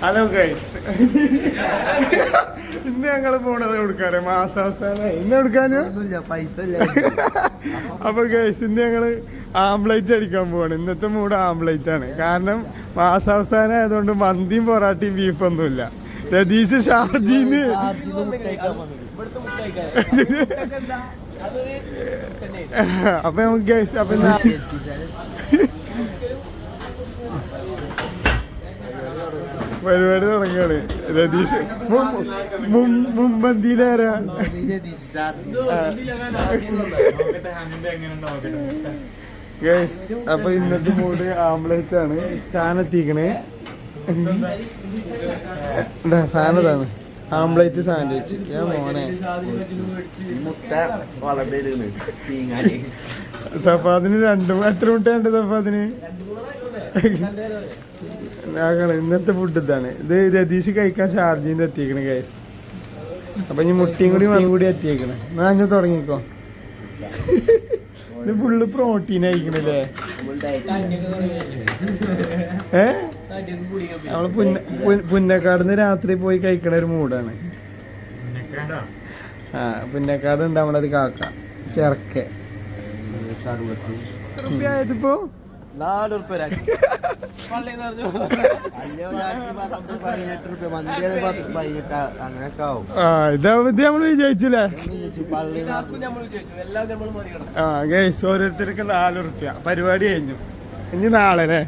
Hello guys, ഇന്ന് ഞങ്ങള് പോണത് കൊടുക്കാറ് മാസാവസാനം ഇന്ന് കൊടുക്കാന് പൈസ. അപ്പൊ ഗൈസ് ഇന്ന് ഞങ്ങള് ആംപ്ലേറ്റ് അടിക്കാൻ പോവാണ്. ഇന്നത്തെ മൂഡ് ആംപ്ലേറ്റ് ആണ്. കാരണം മാസാവസാനം ആയതുകൊണ്ട് മന്തിയും പൊറാട്ടയും ബീഫൊന്നുമില്ല. രതീഷ് ഷാർജിന്ന് അപ്പൊ നമുക്ക് ഗൈസ് അപ്പൊ പരിപാടി തുടങ്ങാണ്. രതീഷ് മുമ്പന്തിയിലാരാ ഗൈസ്. അപ്പൊ ഇന്നത്തെ മൂഡ് ആംപ്ലേറ്റ് ആണ്. സാധനം എത്തിക്കണേ. സാധനതാണ് ആംപ്ലേറ്റ് സാൻഡ്വിച്ച്. ഞാൻ മോനെ സഫാദിന് രണ്ടും എത്ര മുട്ടയുണ്ട് സഫാദിന്? ഇന്നത്തെ ഫുഡ് ഇതാണ്. ഇത് രതീഷ് കഴിക്കാൻ ഷാർജീന്ന് എത്തിക്കണേ ഗൈസ്. അപ്പൊ ഇനി മുട്ടിയും കൂടി എത്തിയേക്കണേ. ഞാൻ അങ്ങ് തുടങ്ങിക്കോ. ഇത് ഫുള്ള് പ്രോട്ടീൻ ആയിക്കണല്ലേ? നമ്മള് പുന്നക്കാടിന്ന് രാത്രി പോയി കഴിക്കണ ഒരു മൂടാണ്. പുന്നക്കാട് ഉണ്ട് നമ്മളൊരു കാക്ക ചെറുക്കെ. ഇതിപ്പോ 4 രൂപ ഇത് നമ്മള് വിജയിച്ചില്ലേ? ഗൈസ് ഓരോരുത്തർക്ക് 4 റുപ്യ. പരിപാടി കഴിഞ്ഞു. ഇനി നാളെ അല്ലേ?